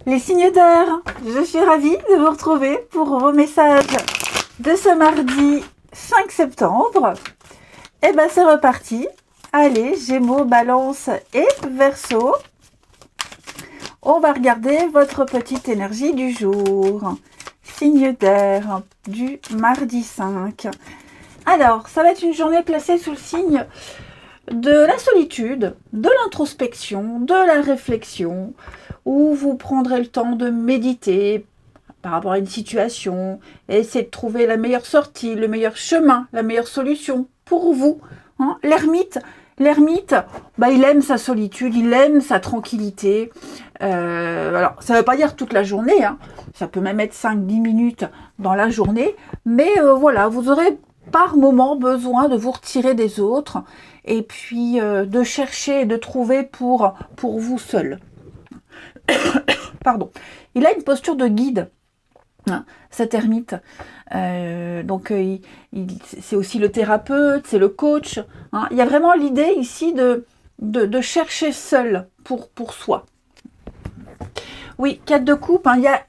Les signes d'air, je suis ravie de vous retrouver pour vos messages de ce mardi 5 septembre. Et ben c'est reparti. Allez, Gémeaux, Balance et Verseau. On va regarder votre petite énergie du jour. Signe d'air du mardi 5. Alors, ça va être une journée placée sous le signe de la solitude, de l'introspection, de la réflexion, où vous prendrez le temps de méditer par rapport à une situation, et essayer de trouver la meilleure sortie, le meilleur chemin, la meilleure solution pour vous. Hein, l'ermite, il aime sa solitude, il aime sa tranquillité. Alors, ça ne veut pas dire toute la journée, hein. Ça peut même être 5-10 minutes dans la journée, mais voilà, vous aurez par moment besoin de vous retirer des autres et puis de chercher et de trouver pour vous seul. Pardon. Il a une posture de guide, hein, cet ermite. C'est aussi le thérapeute, c'est le coach. Hein. Il y a vraiment l'idée ici de chercher seul pour soi. Oui, 4 de coupe, hein, il y a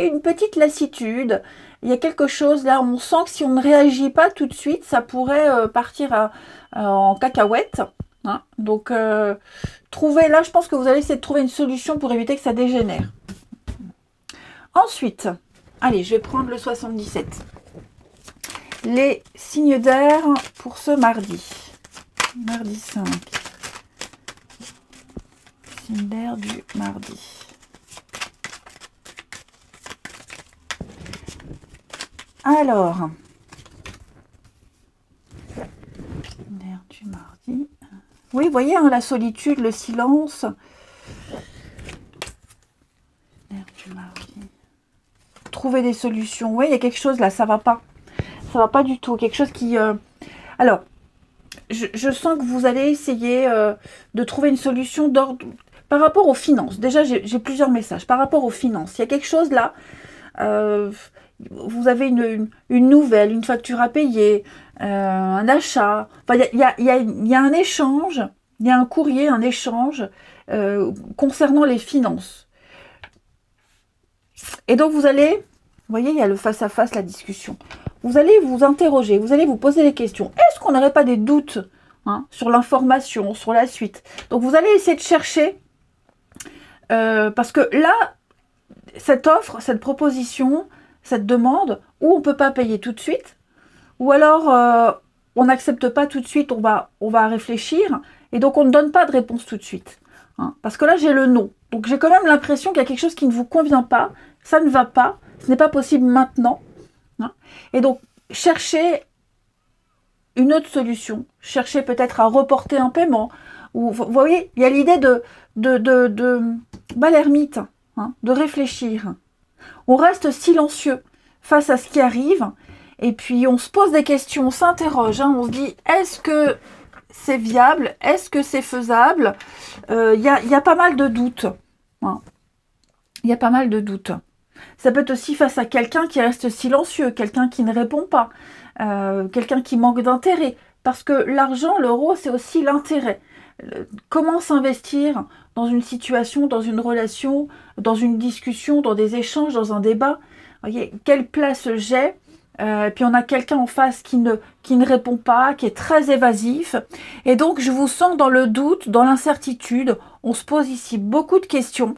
une petite lassitude. Il y a quelque chose là, on sent que si on ne réagit pas tout de suite, ça pourrait partir en cacahuète. Hein. Donc, trouvez là, je pense que vous allez essayer de trouver une solution pour éviter que ça dégénère. Ensuite, allez, je vais prendre le 77. Les signes d'air pour ce mardi. Mardi 5. Signe d'air du mardi. Alors, l'air du mardi. Oui, vous voyez, hein, la solitude, le silence. L'air du mardi. Trouver des solutions. Oui, il y a quelque chose là, ça va pas. Ça va pas du tout. Quelque chose qui... Alors, je sens que vous allez essayer de trouver une solution d'ordre... Par rapport aux finances. Déjà, j'ai plusieurs messages. Par rapport aux finances, il y a quelque chose là... vous avez une nouvelle, une facture à payer, un achat. Enfin, il y a un échange, il y a un courrier, un échange concernant les finances. Et donc, vous allez, vous voyez, il y a le face-à-face, la discussion. Vous allez vous interroger, vous allez vous poser des questions. Est-ce qu'on n'aurait pas des doutes, hein, sur l'information, sur la suite? Donc, vous allez essayer de chercher, parce que là, cette offre, cette proposition, cette demande, ou on ne peut pas payer tout de suite, ou alors on n'accepte pas tout de suite, on va réfléchir, et donc on ne donne pas de réponse tout de suite. Hein, parce que là, j'ai le non. Donc j'ai quand même l'impression qu'il y a quelque chose qui ne vous convient pas, ça ne va pas, ce n'est pas possible maintenant. Hein, et donc, cherchez une autre solution. Cherchez peut-être à reporter un paiement. Ou, vous voyez, il y a l'idée de l'ermite, hein, de réfléchir. On reste silencieux face à ce qui arrive et puis on se pose des questions, on s'interroge, hein, on se dit est-ce que c'est viable, est-ce que c'est faisable? Y a pas mal de doutes. Hein. Il y a pas mal de doutes. Ça peut être aussi face à quelqu'un qui reste silencieux, quelqu'un qui ne répond pas, quelqu'un qui manque d'intérêt. Parce que l'argent, l'euro, c'est aussi l'intérêt. Comment s'investir dans une situation, dans une relation, dans une discussion, dans des échanges, dans un débat. Voyez, quelle place j'ai, puis on a quelqu'un en face qui ne répond pas, qui est très évasif. Et donc, je vous sens dans le doute, dans l'incertitude. On se pose ici beaucoup de questions,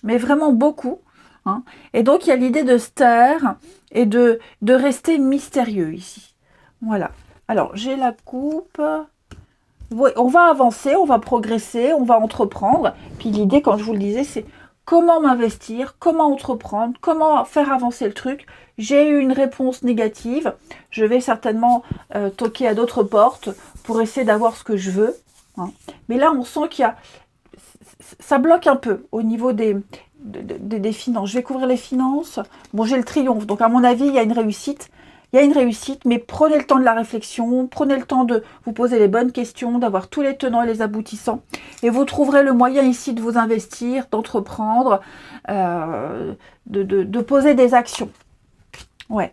mais vraiment beaucoup. Hein. Et donc, il y a l'idée de se taire et de rester mystérieux ici. Voilà. Alors, j'ai la coupe... Oui, on va avancer, on va progresser, on va entreprendre. Puis l'idée, quand je vous le disais, c'est comment m'investir, comment entreprendre, comment faire avancer le truc. J'ai eu une réponse négative. Je vais certainement toquer à d'autres portes pour essayer d'avoir ce que je veux. Hein. Mais là, on sent qu'il y a... Ça bloque un peu au niveau des finances. Je vais couvrir les finances. Bon, j'ai le triomphe. Donc, à mon avis, il y a une réussite. Il y a une réussite, mais prenez le temps de la réflexion, prenez le temps de vous poser les bonnes questions, d'avoir tous les tenants et les aboutissants. Et vous trouverez le moyen ici de vous investir, d'entreprendre, de poser des actions. Ouais.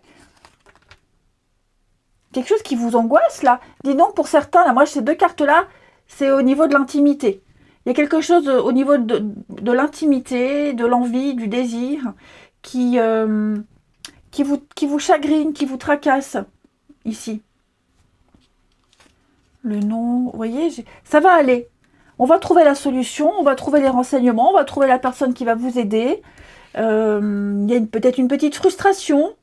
Quelque chose qui vous angoisse là. Dis donc, pour certains, là, moi, ces deux cartes-là, c'est au niveau de l'intimité. Il y a quelque chose au niveau de l'intimité, de l'envie, du désir qui vous chagrine, qui vous tracasse ici. Le nom, vous voyez, ça va aller. On va trouver la solution, on va trouver les renseignements, on va trouver la personne qui va vous aider. Il y a peut-être une petite frustration.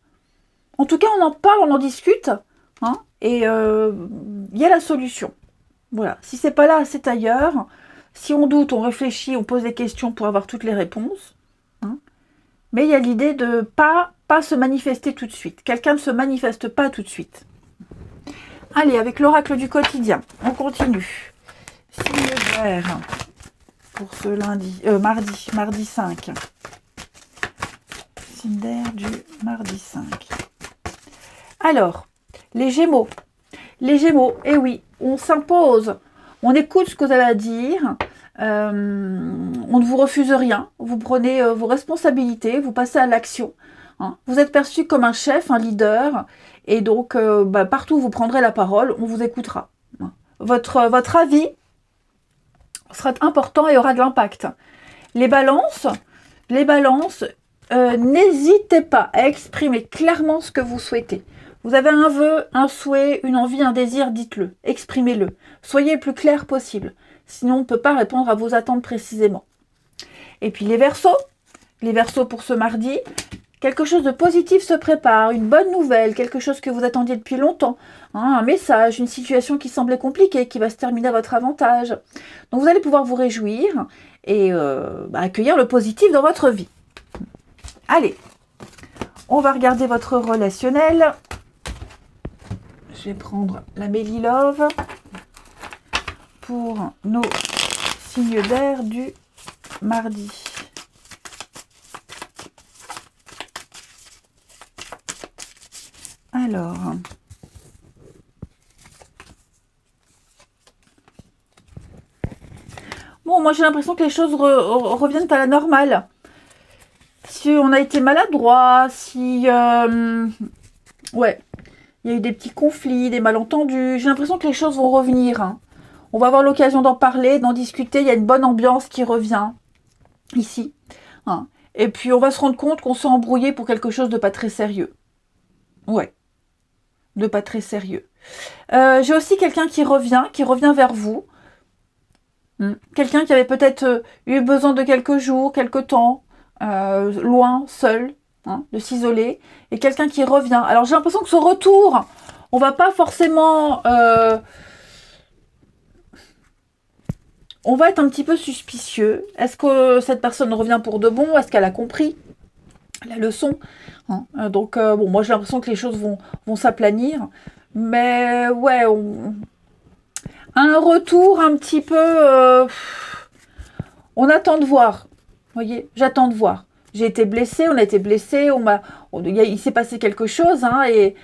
En tout cas, on en parle, on en discute. Hein, et il y a la solution. Voilà. Si c'est pas là, c'est ailleurs. Si on doute, on réfléchit, on pose des questions pour avoir toutes les réponses. Hein. Mais il y a l'idée de pas se manifester tout de suite. Quelqu'un ne se manifeste pas tout de suite. Allez, avec l'oracle du quotidien, on continue. Signe vert pour ce mardi 5. Signe d'air du mardi 5. Alors, les Gémeaux. Les Gémeaux, eh oui, on s'impose. On écoute ce que vous avez à dire. On ne vous refuse rien. Vous prenez vos responsabilités, vous passez à l'action. Hein. Vous êtes perçu comme un chef, un leader. Et donc, partout où vous prendrez la parole, on vous écoutera. Hein. Votre avis sera important et aura de l'impact. Les balances, n'hésitez pas à exprimer clairement ce que vous souhaitez. Vous avez un vœu, un souhait, une envie, un désir, dites-le, exprimez-le. Soyez le plus clair possible. Sinon, on ne peut pas répondre à vos attentes précisément. Et puis les Verseaux pour ce mardi, quelque chose de positif se prépare, une bonne nouvelle, quelque chose que vous attendiez depuis longtemps, hein, un message, une situation qui semblait compliquée, qui va se terminer à votre avantage. Donc vous allez pouvoir vous réjouir et accueillir le positif dans votre vie. Allez, on va regarder votre relationnel. Je vais prendre la Mélie Love pour nos signes d'air du mardi. Alors, bon, moi j'ai l'impression que les choses reviennent à la normale. Si on a été maladroit, si... ouais, il y a eu des petits conflits, des malentendus. J'ai l'impression que les choses vont revenir. Hein. On va avoir l'occasion d'en parler, d'en discuter. Il y a une bonne ambiance qui revient ici. Hein. Et puis on va se rendre compte qu'on s'est embrouillé pour quelque chose de pas très sérieux. Ouais, de pas très sérieux. J'ai aussi quelqu'un qui revient vers vous. Quelqu'un qui avait peut-être eu besoin de quelques jours, quelques temps, loin, seul, hein, de s'isoler, et quelqu'un qui revient. Alors j'ai l'impression que ce retour, on va pas forcément... on va être un petit peu suspicieux. Est-ce que cette personne revient pour de bon? Est-ce qu'elle a compris la leçon, hein? Donc bon, moi j'ai l'impression que les choses vont s'aplanir. Mais ouais, un retour un petit peu... on attend de voir. Vous voyez, j'attends de voir. J'ai été blessée, on a été blessés, il s'est passé quelque chose, hein, et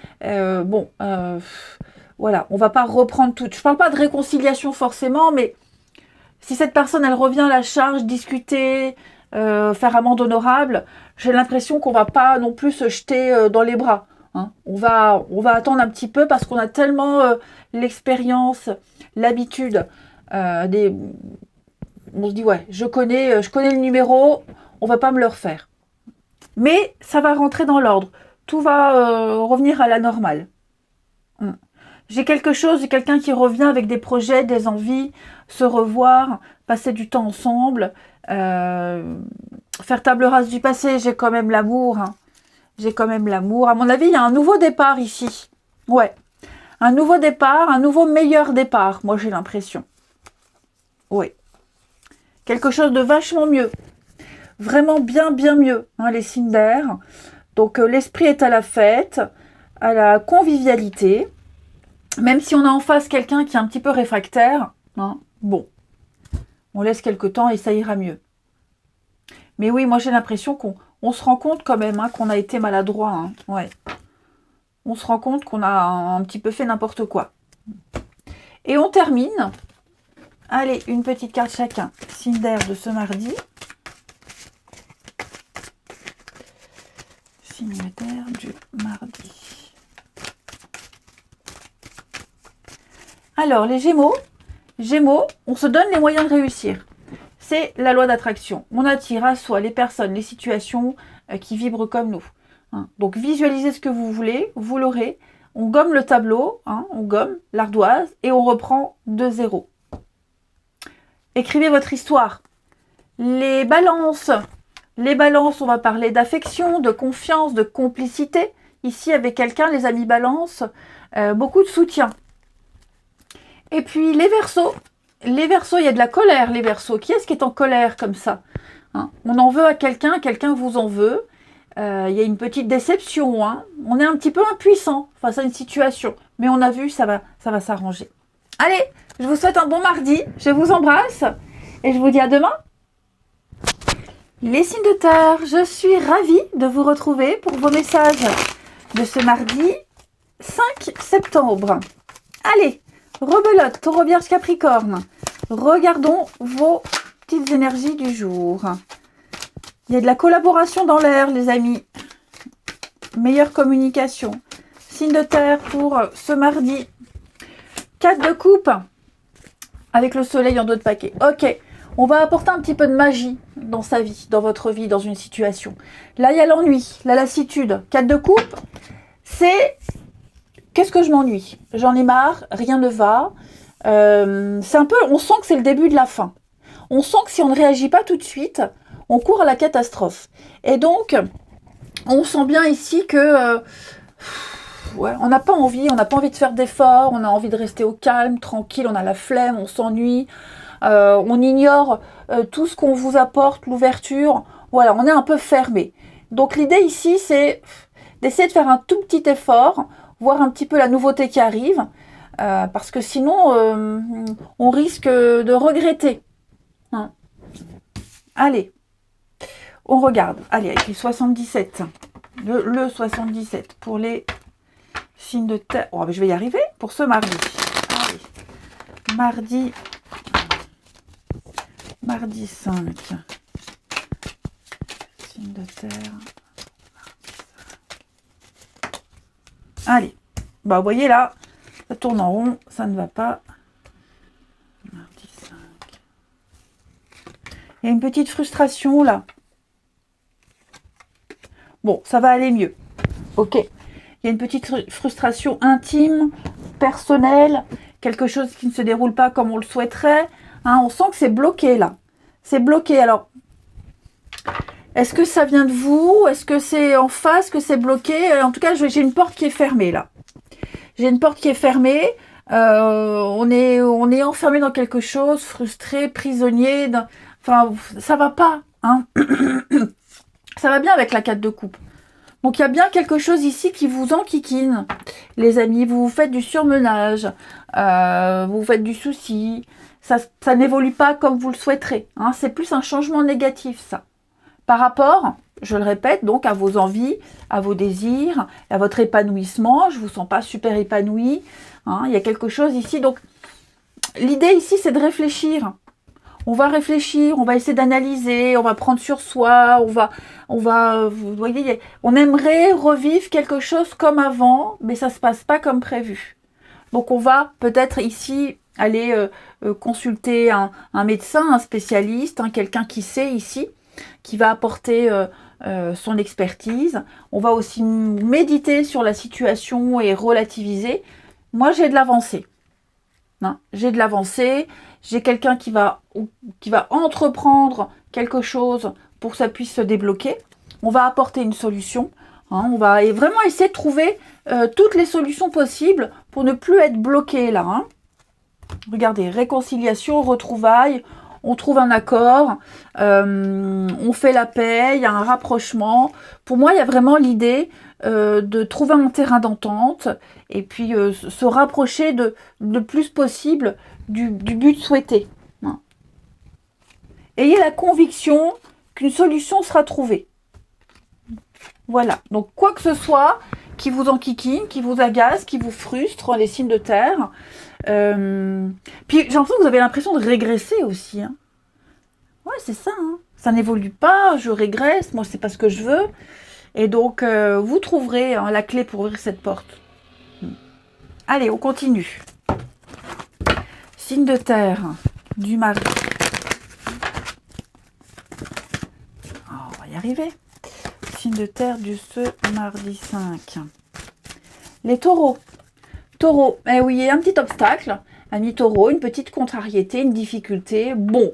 voilà, on va pas reprendre tout. Je parle pas de réconciliation forcément, mais si cette personne, elle revient à la charge, discuter, faire amende honorable, j'ai l'impression qu'on va pas non plus se jeter dans les bras. Hein. On va attendre un petit peu parce qu'on a tellement l'expérience, l'habitude, on se dit, ouais, je connais le numéro, on va pas me le refaire. Mais ça va rentrer dans l'ordre. Tout va revenir à la normale. J'ai quelqu'un qui revient avec des projets, des envies, se revoir, passer du temps ensemble, faire table rase du passé, j'ai quand même l'amour. Hein. J'ai quand même l'amour. À mon avis, il y a un nouveau départ ici. Ouais. Un nouveau départ, un nouveau meilleur départ, moi j'ai l'impression. Oui. Quelque chose de vachement mieux. Vraiment bien mieux, hein, les signes d'air. Donc l'esprit est à la fête, à la convivialité. Même si on a en face quelqu'un qui est un petit peu réfractaire, hein, bon, on laisse quelques temps et ça ira mieux. Mais oui, moi j'ai l'impression qu'on se rend compte quand même, hein, qu'on a été maladroit. Hein, ouais. On se rend compte qu'on a un petit peu fait n'importe quoi. Et on termine. Allez, une petite carte chacun. Signe d'air de ce mardi. Signe d'air du mardi. Alors, les Gémeaux, on se donne les moyens de réussir. c'est la loi d'attraction. On attire à soi les personnes, les situations qui vibrent comme nous. Hein. Donc visualisez ce que vous voulez, vous l'aurez. On gomme le tableau, hein, on gomme l'ardoise et on reprend de zéro. Écrivez votre histoire. Les balances, on va parler d'affection, de confiance, de complicité. Ici, avec quelqu'un, les amis balance, beaucoup de soutien. Et puis les Verseaux, il y a de la colère, les Verseaux. Qui est-ce qui est en colère comme ça, hein? On en veut à quelqu'un vous en veut. Il y a une petite déception, hein. On est un petit peu impuissant face à une situation. Mais on a vu, ça va s'arranger. Allez, je vous souhaite un bon mardi. Je vous embrasse et je vous dis à demain. Les signes de terre, je suis ravie de vous retrouver pour vos messages de ce mardi 5 septembre. Allez, rebelote, taureau, vierge, capricorne. Regardons vos petites énergies du jour. Il y a de la collaboration dans l'air, les amis. Meilleure communication. Signe de terre pour ce mardi. 4 de coupe. Avec le soleil en dos de paquet. Ok. On va apporter un petit peu de magie dans sa vie, dans votre vie, dans une situation. Là, il y a l'ennui, la lassitude. 4 de coupe, c'est... Qu'est-ce que je m'ennuie? J'en ai marre, rien ne va. C'est un peu... On sent que c'est le début de la fin. On sent que si on ne réagit pas tout de suite, on court à la catastrophe. Et donc, on sent bien ici que... ouais, on n'a pas envie de faire d'efforts, on a envie de rester au calme, tranquille, on a la flemme, on s'ennuie. On ignore tout ce qu'on vous apporte, l'ouverture. Voilà, on est un peu fermé. Donc l'idée ici, c'est d'essayer de faire un tout petit effort, voir un petit peu la nouveauté qui arrive, parce que sinon, on risque de regretter. Hein. Allez, on regarde. Allez, avec les 77. Le 77 pour les signes de terre. Oh, mais je vais y arriver pour ce mardi. Allez. Mardi 5. Signe de terre. Allez. Bah, vous voyez là, ça tourne en rond, ça ne va pas. Mardi 5. Il y a une petite frustration là. Bon, ça va aller mieux. Ok. Il y a une petite frustration intime, personnelle, quelque chose qui ne se déroule pas comme on le souhaiterait. Hein, on sent que c'est bloqué là. C'est bloqué. Alors, est-ce que ça vient de vous? Est-ce que c'est en face que c'est bloqué? En tout cas, j'ai une porte qui est fermée là. J'ai une porte qui est fermée. On est enfermé dans quelque chose, frustré, prisonnier. Enfin, ça va pas. Hein. Ça va bien avec la 4 de coupe. Donc, il y a bien quelque chose ici qui vous enquiquine. Les amis, vous vous faites du surmenage. Vous vous faites du souci. Ça n'évolue pas comme vous le souhaiterez. Hein. C'est plus un changement négatif, ça. Par rapport, je le répète, donc à vos envies, à vos désirs, à votre épanouissement. Je ne vous sens pas super épanoui. Hein. Il y a quelque chose ici. Donc, l'idée ici, c'est de réfléchir. On va réfléchir, on va essayer d'analyser, on va prendre sur soi, vous voyez, on aimerait revivre quelque chose comme avant, mais ça ne se passe pas comme prévu. Donc, on va peut-être ici aller consulter un médecin, un spécialiste, hein, quelqu'un qui sait ici, qui va apporter son expertise. On va aussi méditer sur la situation et relativiser. Moi, j'ai de l'avancée. Hein, j'ai de l'avancée. J'ai quelqu'un qui va entreprendre quelque chose pour que ça puisse se débloquer. On va apporter une solution. Hein, on va vraiment essayer de trouver toutes les solutions possibles pour ne plus être bloqué là. Hein. Regardez, réconciliation, retrouvailles, on trouve un accord, on fait la paix, il y a un rapprochement. Pour moi, il y a vraiment l'idée de trouver un terrain d'entente et puis se rapprocher le plus possible du but souhaité. Hein. Ayez la conviction qu'une solution sera trouvée. Voilà, donc quoi que ce soit qui vous enquiquine, qui vous agace, qui vous frustre, les signes de terre. Puis j'ai l'impression que vous avez l'impression de régresser aussi. Hein. Ouais, c'est ça. Hein. Ça n'évolue pas, je régresse, moi c'est pas ce que je veux. Et donc vous trouverez hein, la clé pour ouvrir cette porte. Allez, on continue. Signe de terre du mardi. arriver. Signe de terre du ce mardi 5. Les taureaux. Taureau, eh oui, un petit obstacle, ami taureau, une petite contrariété, une difficulté. Bon,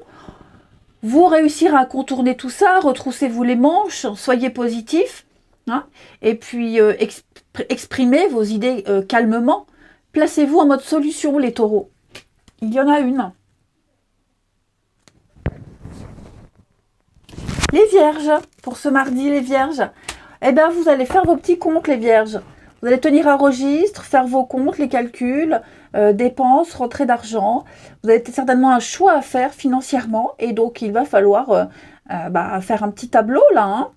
vous réussirez à contourner tout ça, retroussez-vous les manches, soyez positif, hein, et puis exprimez vos idées calmement. Placez-vous en mode solution, les taureaux. Il y en a une. Les vierges, pour ce mardi, les vierges, eh bien, vous allez faire vos petits comptes, les vierges. Vous allez tenir un registre, faire vos comptes, les calculs, dépenses, rentrées d'argent. Vous avez certainement un choix à faire financièrement et donc il va falloir faire un petit tableau là. Hein.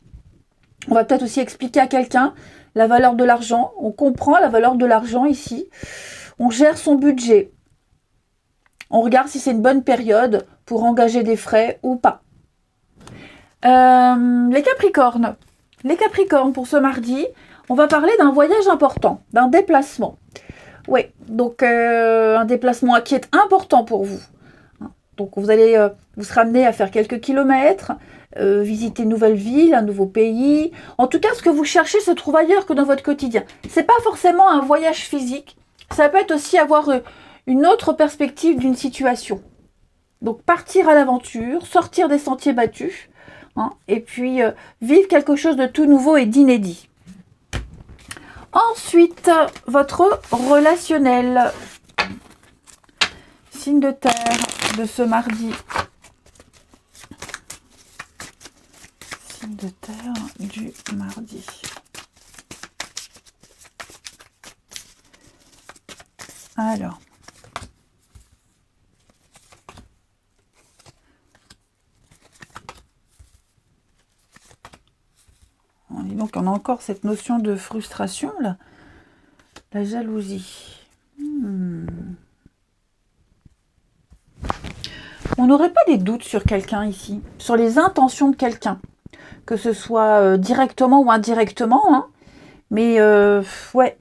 On va peut-être aussi expliquer à quelqu'un la valeur de l'argent. On comprend la valeur de l'argent ici. On gère son budget. On regarde si c'est une bonne période pour engager des frais ou pas. Les Capricornes. Les Capricornes pour ce mardi. On va parler d'un voyage important, d'un déplacement. Oui, donc un déplacement qui est important pour vous. Donc vous allez vous serez amené à faire quelques kilomètres, visiter une nouvelle ville, un nouveau pays. En tout cas, ce que vous cherchez se trouve ailleurs que dans votre quotidien. C'est pas forcément un voyage physique. Ça peut être aussi avoir une autre perspective d'une situation. Donc partir à l'aventure, sortir des sentiers battus, hein, et puis vivre quelque chose de tout nouveau et d'inédit. Ensuite, votre relationnel. Signe de terre de ce mardi. Signe de terre du mardi. Alors. Et donc, on a encore cette notion de frustration, là. La jalousie. On n'aurait pas des doutes sur quelqu'un ici, sur les intentions de quelqu'un, que ce soit directement ou indirectement, hein. Mais ouais,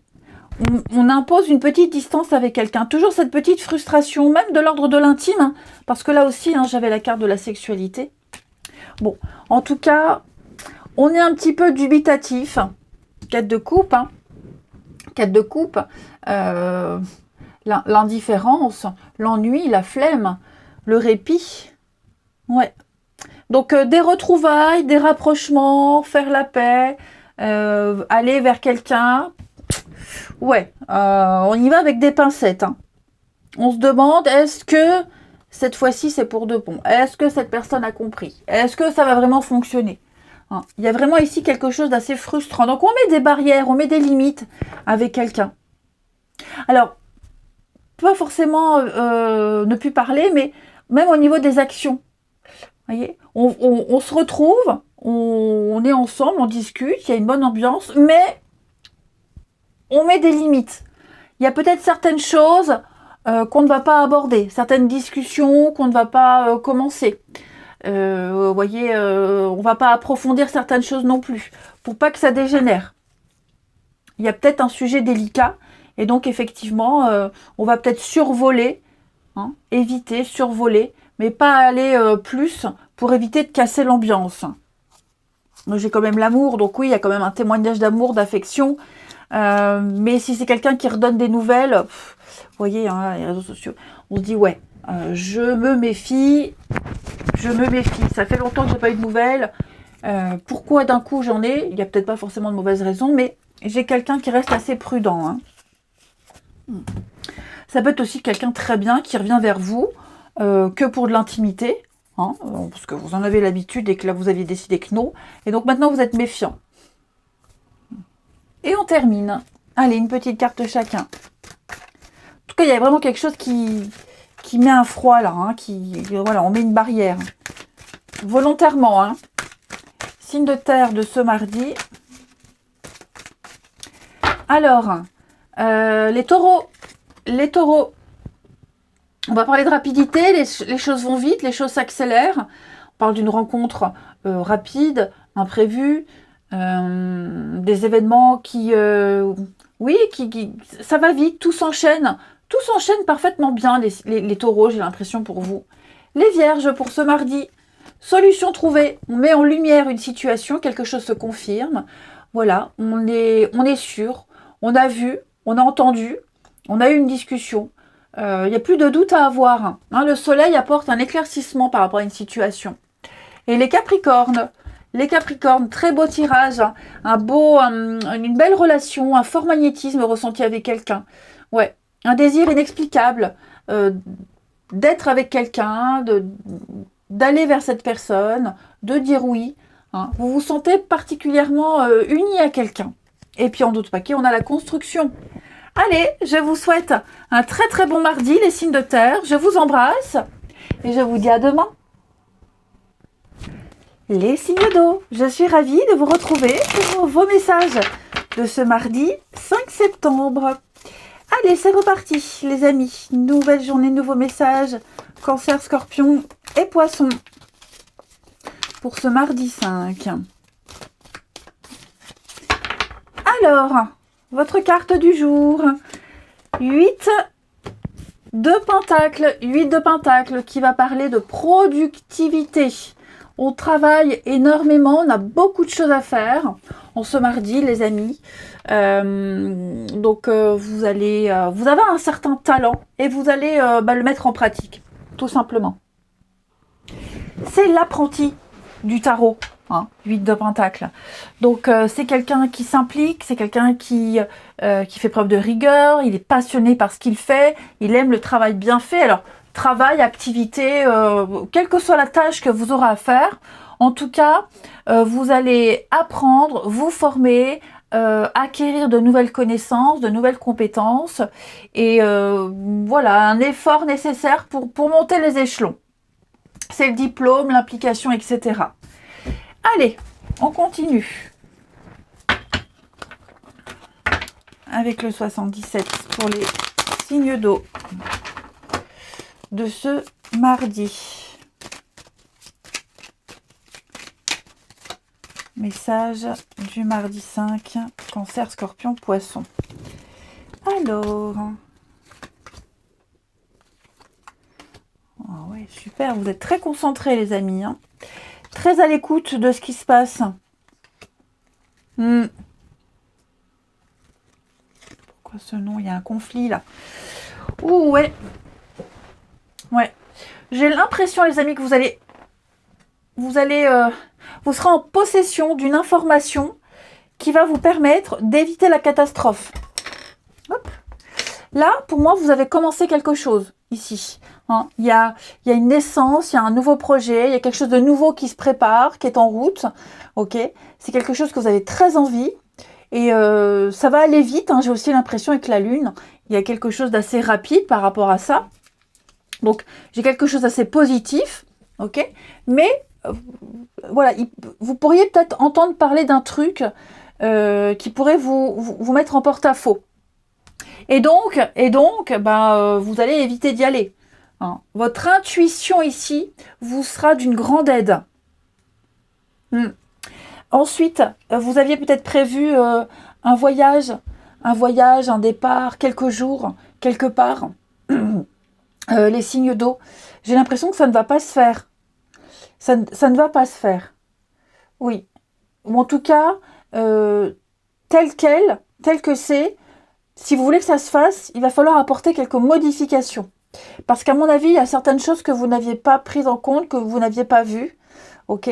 on impose une petite distance avec quelqu'un. Toujours cette petite frustration, même de l'ordre de l'intime, hein, parce que là aussi, hein, j'avais la carte de la sexualité. Bon, en tout cas, on est un petit peu dubitatif. 4 de coupe, hein. 4 de coupe, l'indifférence, l'ennui, la flemme, le répit. Ouais. Donc, des retrouvailles, des rapprochements, faire la paix, aller vers quelqu'un. Ouais, on y va avec des pincettes. Hein. On se demande, est-ce que cette fois-ci, c'est pour de bon? Est-ce que cette personne a compris? Est-ce que ça va vraiment fonctionner? Hein. Il y a vraiment ici quelque chose d'assez frustrant. Donc, on met des barrières, on met des limites avec quelqu'un. Alors, pas forcément ne plus parler, mais même au niveau des actions. Vous voyez, on se retrouve, on est ensemble, on discute, il y a une bonne ambiance, mais on met des limites. Il y a peut-être certaines choses qu'on ne va pas aborder, certaines discussions qu'on ne va pas commencer. Vous voyez, on ne va pas approfondir certaines choses non plus, pour pas que ça dégénère. Il y a peut-être un sujet délicat, et donc effectivement, on va peut-être survoler, hein, éviter, survoler, mais pas aller plus pour éviter de casser l'ambiance. J'ai quand même l'amour, donc oui, il y a quand même un témoignage d'amour, d'affection. Mais si c'est quelqu'un qui redonne des nouvelles, vous voyez, hein, les réseaux sociaux, on se dit ouais, je me méfie. Ça fait longtemps que j'ai pas eu de nouvelles. Pourquoi d'un coup j'en ai? Il n'y a peut-être pas forcément de mauvaises raisons, mais j'ai quelqu'un qui reste assez prudent. Hein. Ça peut être aussi quelqu'un très bien qui revient vers vous que pour de l'intimité, hein, parce que vous en avez l'habitude et que là vous aviez décidé que non. Et donc maintenant vous êtes méfiant. Et on termine. Allez, une petite carte chacun. En tout cas, il y a vraiment quelque chose qui met un froid là. Hein, voilà, on met une barrière. Volontairement. Hein. Signe de terre de ce mardi. Alors, les taureaux. Les taureaux. On va parler de rapidité. Les choses vont vite, les choses s'accélèrent. On parle d'une rencontre rapide, imprévue. Des événements qui ça va vite, tout s'enchaîne parfaitement bien les taureaux, j'ai l'impression pour vous. Les vierges pour ce mardi, Solution trouvée, on met en lumière une situation, quelque chose se confirme. Voilà, on est sûr, on a vu, on a entendu, on a eu une discussion. Il n'y a plus de doute à avoir. Hein. Le soleil apporte un éclaircissement par rapport à une situation. Et les Capricornes, très beau tirage, hein. Une belle relation, un fort magnétisme ressenti avec quelqu'un. Ouais, un désir inexplicable d'être avec quelqu'un, d'aller vers cette personne, de dire oui. Hein. Vous vous sentez particulièrement unis à quelqu'un. Et puis en d'autres paquets, on a la construction. Allez, je vous souhaite un très très bon mardi, les signes de terre. Je vous embrasse et je vous dis à demain. Les signes d'eau, je suis ravie de vous retrouver pour vos messages de ce mardi 5 septembre. Allez, c'est reparti les amis. Nouvelle journée, nouveaux messages. Cancer, Scorpion et Poisson pour ce mardi 5. Alors, votre carte du jour. 8 de Pentacles. 8 de Pentacles qui va parler de productivité. On travaille énormément, on a beaucoup de choses à faire en ce mardi, les amis. Vous avez un certain talent et vous allez le mettre en pratique, tout simplement. C'est l'apprenti du tarot, hein, 8 de Pentacles. Donc, c'est quelqu'un qui s'implique, c'est quelqu'un qui fait preuve de rigueur, il est passionné par ce qu'il fait, il aime le travail bien fait. Alors, travail, activité, quelle que soit la tâche que vous aurez à faire. En tout cas, vous allez apprendre, vous former, acquérir de nouvelles connaissances, de nouvelles compétences. Et voilà, un effort nécessaire pour monter les échelons. C'est le diplôme, l'implication, etc. Allez, on continue. Avec le 77 pour les signes d'eau de ce mardi. Message du mardi 5, Cancer, Scorpion, Poisson. Alors. Oh ouais, super, vous êtes très concentrés les amis. Hein. Très à l'écoute de ce qui se passe. Pourquoi ce nom? Il y a un conflit là. Ouh ouais. Ouais, j'ai l'impression, les amis, que vous serez en possession d'une information qui va vous permettre d'éviter la catastrophe. Hop. Là, pour moi, vous avez commencé quelque chose ici. Hein. Il y a une naissance, il y a un nouveau projet, il y a quelque chose de nouveau qui se prépare, qui est en route. Ok, c'est quelque chose que vous avez très envie et ça va aller vite. Hein. J'ai aussi l'impression avec la Lune, il y a quelque chose d'assez rapide par rapport à ça. Donc, j'ai quelque chose d'assez positif, ok. Mais, voilà, vous pourriez peut-être entendre parler d'un truc qui pourrait vous mettre en porte-à-faux. Et donc, vous allez éviter d'y aller. Hein. Votre intuition ici vous sera d'une grande aide. Ensuite, vous aviez peut-être prévu un voyage, un départ, quelques jours, quelque part. Les signes d'eau, j'ai l'impression que ça ne va pas se faire. Ça ne va pas se faire. Oui. Ou en tout cas, tel que c'est, si vous voulez que ça se fasse, il va falloir apporter quelques modifications. Parce qu'à mon avis, il y a certaines choses que vous n'aviez pas prises en compte, que vous n'aviez pas vues. Ok.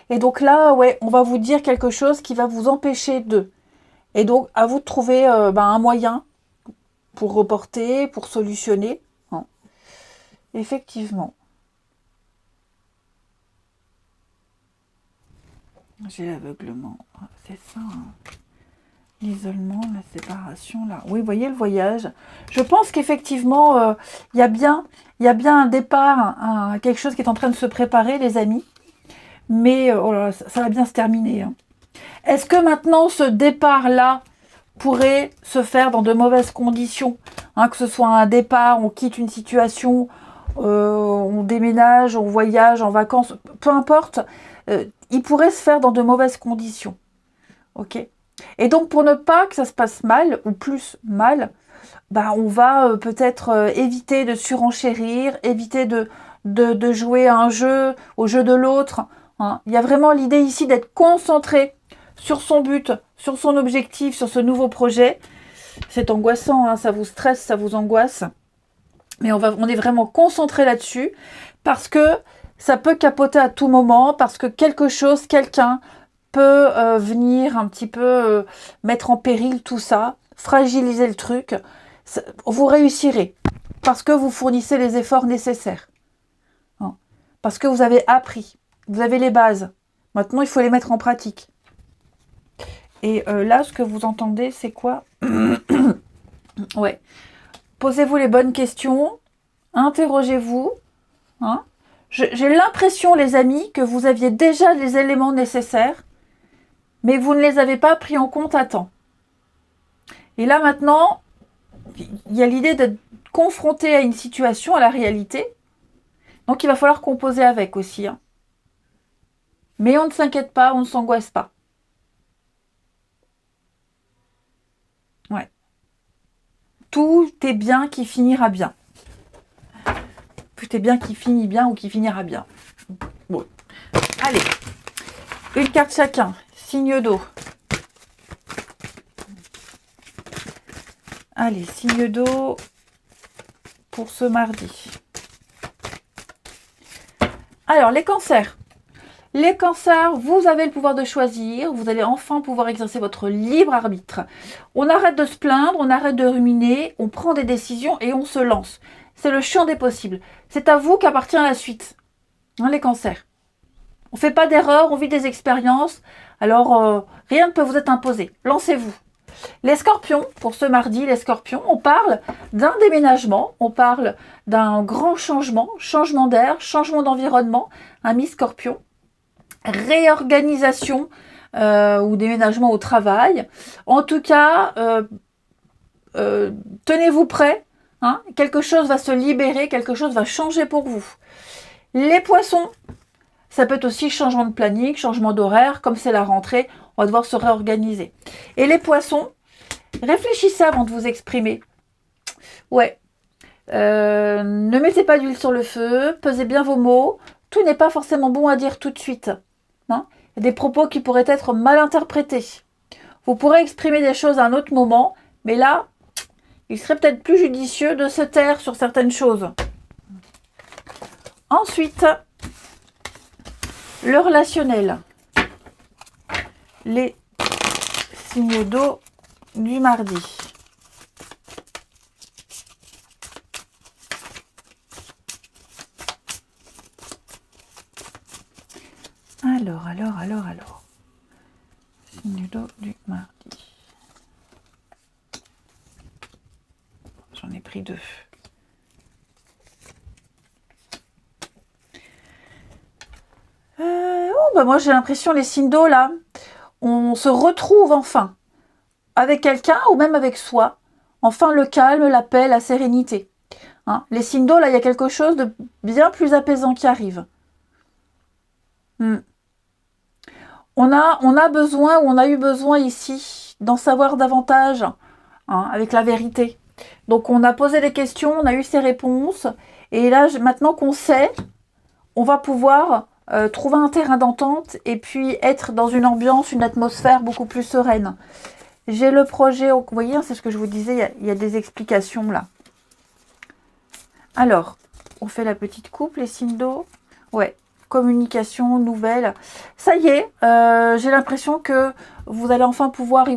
Et donc là, ouais, on va vous dire quelque chose qui va vous empêcher de. Et donc, à vous de trouver un moyen pour reporter, pour solutionner. Effectivement. J'ai l'aveuglement. C'est ça. Hein. L'isolement, la séparation, là. Oui, vous voyez le voyage. Je pense qu'effectivement, il y a bien un départ, quelque chose qui est en train de se préparer, les amis. Mais oh là, ça va bien se terminer. Hein. Est-ce que maintenant, ce départ-là pourrait se faire dans de mauvaises conditions, hein, que ce soit un départ, on quitte une situation, on déménage, on voyage, en vacances, peu importe, il pourrait se faire dans de mauvaises conditions. Ok. Et donc, pour ne pas que ça se passe mal, ou plus mal, on va peut-être éviter de surenchérir, éviter de de jouer à un jeu, au jeu de l'autre. Hein. Il y a vraiment l'idée ici d'être concentré sur son but, sur son objectif, sur ce nouveau projet. C'est angoissant, hein, ça vous stresse, ça vous angoisse. Mais on est vraiment concentré là-dessus parce que ça peut capoter à tout moment, parce que quelque chose, quelqu'un peut venir un petit peu mettre en péril tout ça, fragiliser le truc. Vous réussirez parce que vous fournissez les efforts nécessaires. Hein. Parce que vous avez appris, vous avez les bases. Maintenant, il faut les mettre en pratique. Et là, ce que vous entendez, c'est quoi? Ouais. Posez-vous les bonnes questions, interrogez-vous. Hein. J'ai l'impression, les amis, que vous aviez déjà les éléments nécessaires, mais vous ne les avez pas pris en compte à temps. Et là, maintenant, il y a l'idée d'être confronté à une situation, à la réalité. Donc, il va falloir composer avec aussi. Hein. Mais on ne s'inquiète pas, on ne s'angoisse pas. Ouais. Tout est bien qui finira bien. Tout est bien qui finit bien ou qui finira bien. Bon. Allez. Une carte chacun. Signe d'eau. Allez, signe d'eau pour ce mardi. Alors, les cancers. Les cancers, vous avez le pouvoir de choisir. Vous allez enfin pouvoir exercer votre libre arbitre. On arrête de se plaindre, on arrête de ruminer, on prend des décisions et on se lance. C'est le champ des possibles. C'est à vous qu'appartient la suite. Hein, les cancers. On ne fait pas d'erreur, on vit des expériences. Alors, rien ne peut vous être imposé. Lancez-vous. Les scorpions, pour ce mardi, les scorpions, on parle d'un déménagement, on parle d'un grand changement, changement d'air, changement d'environnement, un mi-scorpion, réorganisation ou déménagement au travail. En tout cas, tenez-vous prêts, hein, quelque chose va se libérer, quelque chose va changer pour vous. Les poissons, ça peut être aussi changement de planning, changement d'horaire, comme c'est la rentrée, on va devoir se réorganiser. Et les poissons, réfléchissez avant de vous exprimer. Ouais. Ne mettez pas d'huile sur le feu, pesez bien vos mots. Tout n'est pas forcément bon à dire tout de suite. Hein. Il y a des propos qui pourraient être mal interprétés. Vous pourrez exprimer des choses à un autre moment, mais là, il serait peut-être plus judicieux de se taire sur certaines choses. Ensuite, le relationnel. Les signes d'eau du mardi. Alors. Signe d'eau du mardi. J'en ai pris 2. Moi j'ai l'impression, les signes d'eau là, on se retrouve enfin avec quelqu'un ou même avec soi. Enfin le calme, la paix, la sérénité. Hein, les signes d'eau là, il y a quelque chose de bien plus apaisant qui arrive. On a besoin, ou on a eu besoin ici, d'en savoir davantage, hein, avec la vérité. Donc on a posé des questions, on a eu ces réponses, et là, maintenant qu'on sait, on va pouvoir trouver un terrain d'entente, et puis être dans une ambiance, une atmosphère beaucoup plus sereine. J'ai le projet, vous voyez, c'est ce que je vous disais, il y a des explications là. Alors, on fait la petite coupe, les signes d'eau. Ouais. Communication, nouvelles. Ça y est, j'ai l'impression que vous allez enfin pouvoir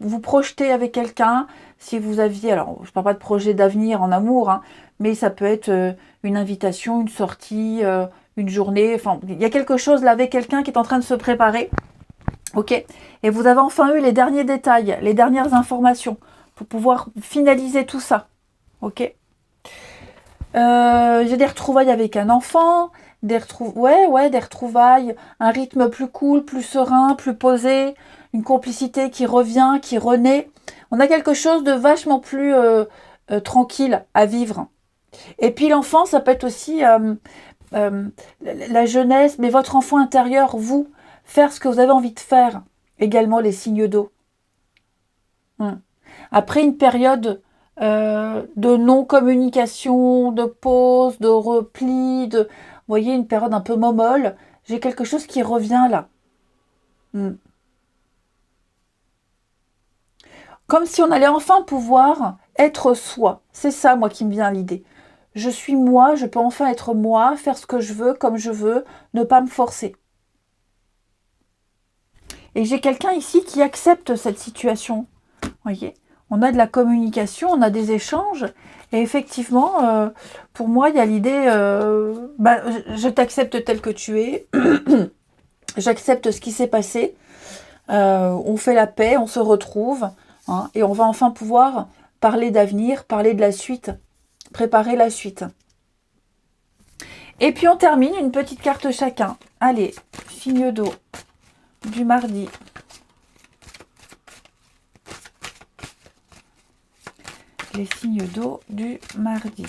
vous projeter avec quelqu'un. Si vous aviez, alors je ne parle pas de projet d'avenir en amour, hein, mais ça peut être une invitation, une sortie, une journée. Enfin, il y a quelque chose là avec quelqu'un qui est en train de se préparer. Ok. Et vous avez enfin eu les derniers détails, les dernières informations pour pouvoir finaliser tout ça. Ok. J'ai des retrouvailles avec un enfant. Des retrouvailles, un rythme plus cool, plus serein, plus posé, une complicité qui revient, qui renaît. On a quelque chose de vachement plus tranquille à vivre. Et puis l'enfant, ça peut être aussi la jeunesse, mais votre enfant intérieur, vous, faire ce que vous avez envie de faire. Également les signes d'eau. Après une période de non-communication, de pause, de repli, vous voyez, une période un peu momolle. J'ai quelque chose qui revient là. Hmm. Comme si on allait enfin pouvoir être soi. C'est ça, moi, qui me vient à l'idée. Je suis moi, je peux enfin être moi, faire ce que je veux, comme je veux, ne pas me forcer. Et j'ai quelqu'un ici qui accepte cette situation. Vous voyez, on a de la communication, on a des échanges. Et effectivement, pour moi, il y a l'idée, je t'accepte tel que tu es. J'accepte ce qui s'est passé. On fait la paix, on se retrouve. Hein, et on va enfin pouvoir parler d'avenir, parler de la suite, préparer la suite. Et puis on termine, une petite carte chacun. Allez, signe d'eau du mardi. Les signes d'eau du mardi.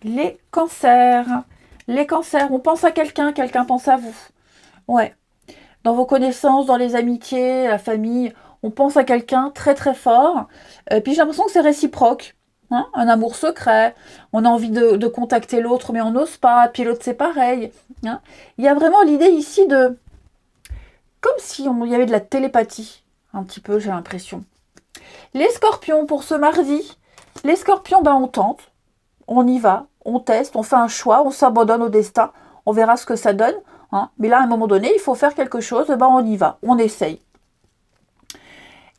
Les cancers. Les cancers, on pense à quelqu'un, quelqu'un pense à vous. Ouais. Dans vos connaissances, dans les amitiés, la famille, on pense à quelqu'un très très fort. Puis j'ai l'impression que c'est réciproque. Hein, un amour secret. On a envie de contacter l'autre, mais on n'ose pas. Puis l'autre, c'est pareil. Hein. Il y a vraiment l'idée ici de... Comme si il y avait de la télépathie. Un petit peu, j'ai l'impression. Les scorpions, pour ce mardi. Les scorpions, on tente. On y va. On teste. On fait un choix. On s'abandonne au destin. On verra ce que ça donne. Hein. Mais là, à un moment donné, il faut faire quelque chose. On y va. On essaye.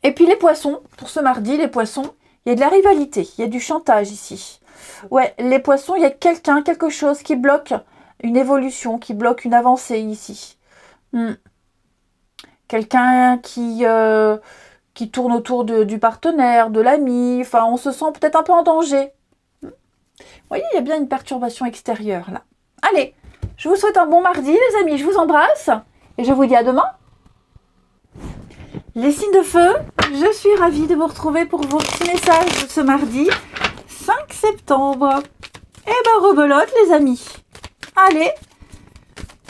Et puis les poissons, pour ce mardi, les poissons, il y a de la rivalité, il y a du chantage ici. Ouais, les poissons, il y a quelqu'un, quelque chose qui bloque une évolution, qui bloque une avancée ici. Quelqu'un qui tourne autour du partenaire, de l'ami, enfin on se sent peut-être un peu en danger. Vous voyez, il y a bien une perturbation extérieure là. Allez, je vous souhaite un bon mardi les amis, je vous embrasse et je vous dis à demain. Les signes de feu, je suis ravie de vous retrouver pour vos petits messages de ce mardi 5 septembre. Et rebelote les amis. Allez,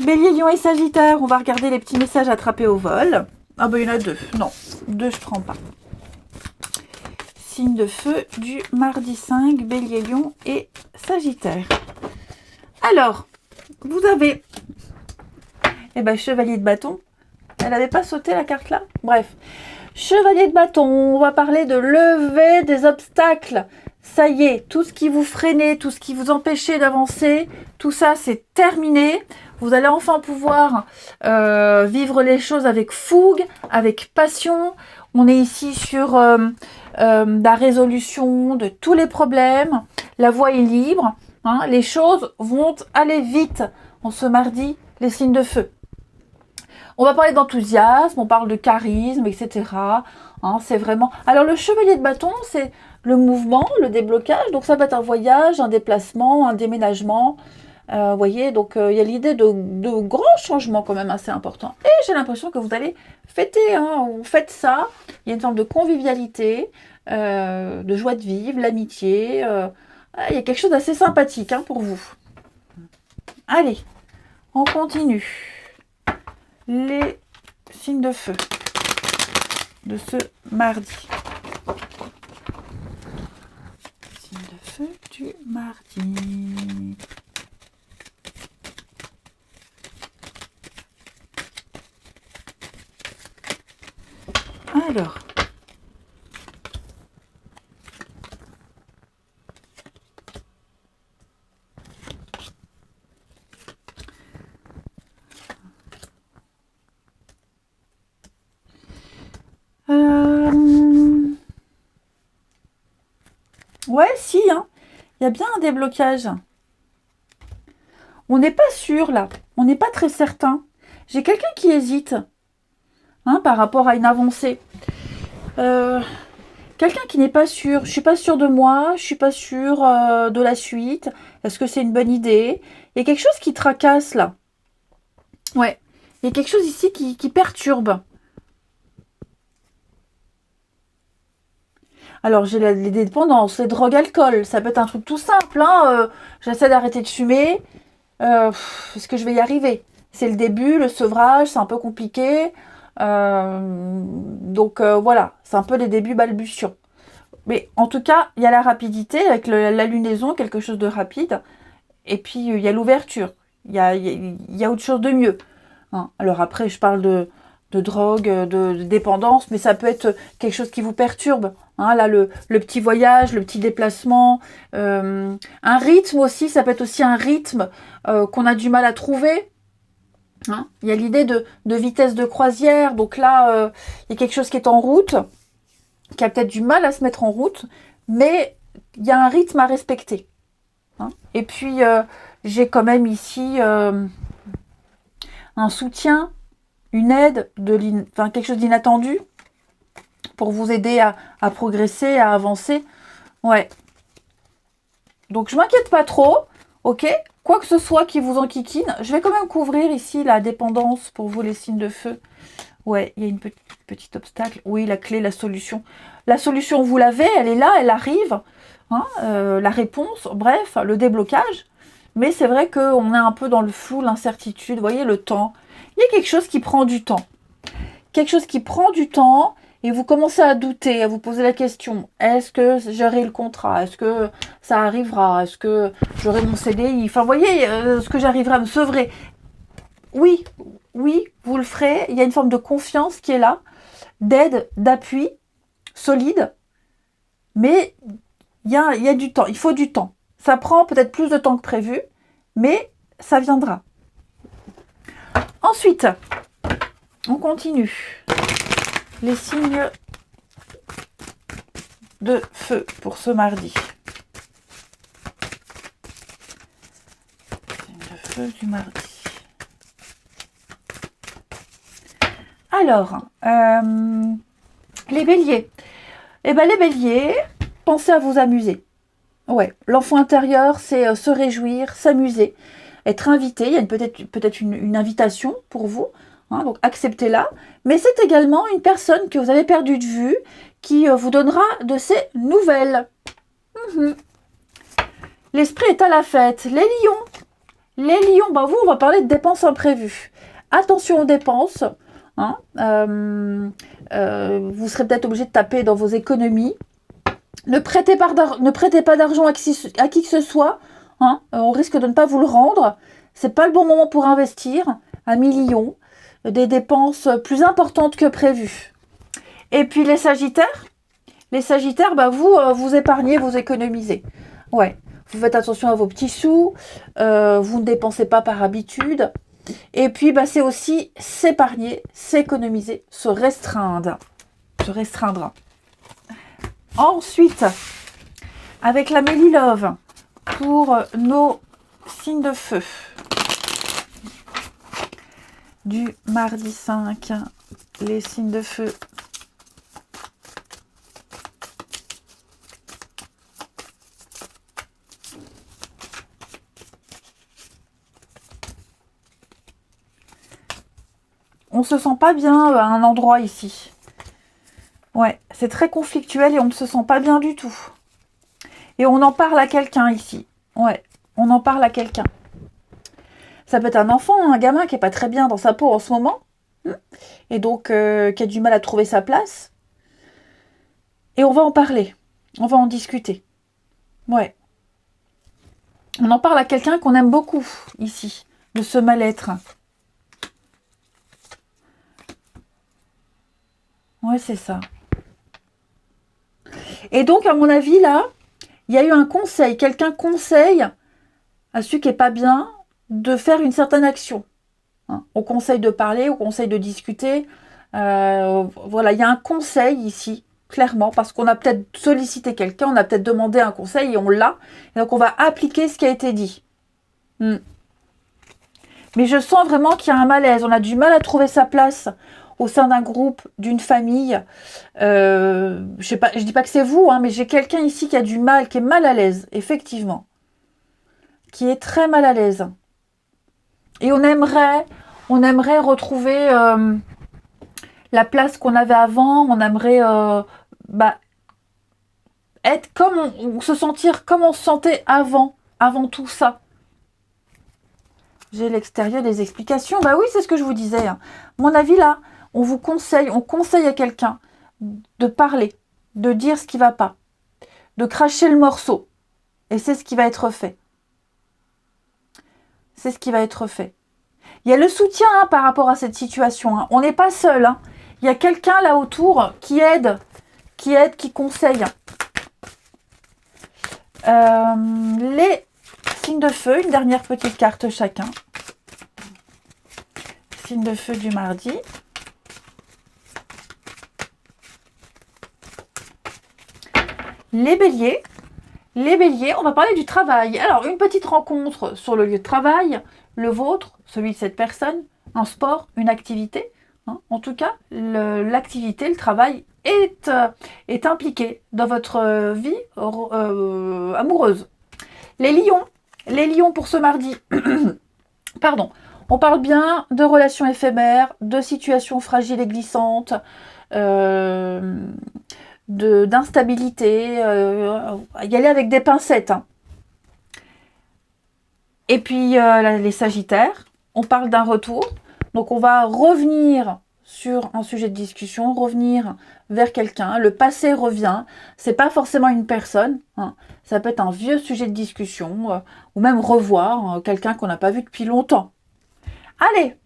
Bélier, Lion et Sagittaire, on va regarder les petits messages attrapés au vol. Ah il y en a 2. Non, 2 je prends pas. Signe de feu du mardi 5, Bélier, Lion et Sagittaire. Alors, vous avez Chevalier de bâton. Elle n'avait pas sauté la carte là. Bref. Chevalier de bâton, on va parler de lever des obstacles. Ça y est, tout ce qui vous freinait, tout ce qui vous empêchait d'avancer, tout ça c'est terminé. Vous allez enfin pouvoir vivre les choses avec fougue, avec passion. On est ici sur la résolution de tous les problèmes. La voie est libre. Hein, les choses vont aller vite en ce mardi, les signes de feu. On va parler d'enthousiasme, on parle de charisme, etc. Hein, c'est vraiment... Alors, le chevalier de bâton, c'est le mouvement, le déblocage. Donc, ça peut être un voyage, un déplacement, un déménagement. Vous voyez, donc il y a l'idée de grands changements quand même assez importants. Et j'ai l'impression que vous allez fêter, hein, vous faites ça. Il y a une forme de convivialité, de joie de vivre, l'amitié. Il y a quelque chose d'assez sympathique hein, pour vous. Allez, on continue. Les signes de feu de ce mardi. Signes de feu du mardi. Alors. Ouais, si, hein. Il y a bien un déblocage. On n'est pas sûr, là. On n'est pas très certain. J'ai quelqu'un qui hésite hein, par rapport à une avancée. Quelqu'un qui n'est pas sûr. Je suis pas sûre de moi. Je suis pas sûre de la suite. Est-ce que c'est une bonne idée? Il y a quelque chose qui tracasse, là. Ouais. Il y a quelque chose ici qui perturbe. Alors, j'ai les dépendances, les drogues, alcool. Ça peut être un truc tout simple. Hein, j'essaie d'arrêter de fumer. Est-ce que je vais y arriver? C'est le début, le sevrage, c'est un peu compliqué. Donc, voilà. C'est un peu les débuts balbutiants. Mais en tout cas, il y a la rapidité avec la lunaison, quelque chose de rapide. Et puis, il y a l'ouverture. Il y a autre chose de mieux. Hein. Alors après, je parle de drogue, de dépendance, mais ça peut être quelque chose qui vous perturbe. Hein. Là, le petit voyage, le petit déplacement. Un rythme aussi, ça peut être aussi un rythme qu'on a du mal à trouver. Hein. Il y a l'idée de vitesse de croisière. Donc là, il y a quelque chose qui est en route, qui a peut-être du mal à se mettre en route, mais il y a un rythme à respecter. Hein. Et puis, j'ai quand même ici un soutien, une aide, quelque chose d'inattendu pour vous aider à progresser, à avancer. Ouais. Donc, je m'inquiète pas trop, ok? Quoi que ce soit qui vous enquiquine, je vais quand même couvrir ici la dépendance pour vous, les signes de feu. Ouais, il y a une petite obstacle. Oui, la clé, la solution. La solution, vous l'avez, elle est là, elle arrive. Hein, la réponse, bref, le déblocage. Mais c'est vrai qu'on est un peu dans le flou, l'incertitude. Vous voyez, le temps. Il y a quelque chose qui prend du temps. Quelque chose qui prend du temps et vous commencez à douter, à vous poser la question. Est-ce que j'aurai le contrat? Est-ce que ça arrivera? Est-ce que j'aurai mon CDI? Enfin, vous voyez, est-ce que j'arriverai à me sevrer? Oui, oui, vous le ferez. Il y a une forme de confiance qui est là, d'aide, d'appui, solide. Mais il y a du temps, il faut du temps. Ça prend peut-être plus de temps que prévu, mais ça viendra. Ensuite, on continue. Les signes de feu pour ce mardi. Signes de feu du mardi. Alors, les béliers. Eh bien, les béliers, pensez à vous amuser. Ouais, l'enfant intérieur, c'est se réjouir, s'amuser, être invité. Il y a peut-être une invitation pour vous, hein, donc acceptez-la. Mais c'est également une personne que vous avez perdue de vue qui vous donnera de ses nouvelles. L'esprit est à la fête. Les lions, bah vous, on va parler de dépenses imprévues. Attention aux dépenses. Hein, vous serez peut-être obligé de taper dans vos économies. Ne prêtez pas d'argent à qui que ce soit. Hein, on risque de ne pas vous le rendre. C'est pas le bon moment pour investir. 1 million. Des dépenses plus importantes que prévues. Et puis les sagittaires. Les sagittaires, bah vous épargnez, vous économisez. Ouais. Vous faites attention à vos petits sous. Vous ne dépensez pas par habitude. Et puis, bah, c'est aussi s'épargner, s'économiser, se restreindre. Ensuite, avec la Mélilove, pour nos signes de feu, du mardi 5, les signes de feu. On se sent pas bien à un endroit ici. Ouais, c'est très conflictuel et on ne se sent pas bien du tout. Et on en parle à quelqu'un ici. Ouais, on en parle à quelqu'un. Ça peut être un enfant, un gamin qui est pas très bien dans sa peau en ce moment. Et donc qui a du mal à trouver sa place. Et on va en parler. On va en discuter. Ouais. On en parle à quelqu'un qu'on aime beaucoup ici, de ce mal-être. Ouais, c'est ça. Et donc, à mon avis, là, il y a eu un conseil. Quelqu'un conseille à celui qui n'est pas bien de faire une certaine action. Hein, on conseille de parler, on conseille de discuter. Voilà, il y a un conseil ici, clairement, parce qu'on a peut-être sollicité quelqu'un, on a peut-être demandé un conseil et on l'a. Et donc, on va appliquer ce qui a été dit. Mais je sens vraiment qu'il y a un malaise. On a du mal à trouver sa place au sein d'un groupe, d'une famille. Je dis pas que c'est vous, hein, mais j'ai quelqu'un ici qui a du mal, qui est mal à l'aise, effectivement. Qui est très mal à l'aise. Et on aimerait retrouver la place qu'on avait avant. On aimerait être comme se sentir comme on se sentait avant tout ça. J'ai l'extérieur des explications. Bah oui, c'est ce que je vous disais. Hein. Mon avis là, on conseille à quelqu'un de parler, de dire ce qui va pas. de cracher le morceau. Et c'est ce qui va être fait. C'est ce qui va être fait. Il y a le soutien hein, par rapport à cette situation. Hein. On n'est pas seul. Hein. Il y a quelqu'un là autour qui aide, qui conseille. Les signes de feu, une dernière petite carte chacun. Signe de feu du mardi. Les béliers. Les béliers, on va parler du travail. Alors, une petite rencontre sur le lieu de travail, le vôtre, celui de cette personne, un sport, une activité. Hein. En tout cas, l'activité, le travail est impliqué dans votre vie amoureuse. Les lions pour ce mardi. Pardon. On parle bien de relations éphémères, de situations fragiles et glissantes, d'instabilité, y aller avec des pincettes. Hein. Et puis les sagittaires, on parle d'un retour. Donc on va revenir sur un sujet de discussion, revenir vers quelqu'un. Le passé revient. C'est pas forcément une personne. Hein. Ça peut être un vieux sujet de discussion ou même revoir quelqu'un qu'on n'a pas vu depuis longtemps. Allez,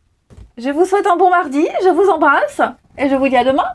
je vous souhaite un bon mardi, je vous embrasse et je vous dis à demain.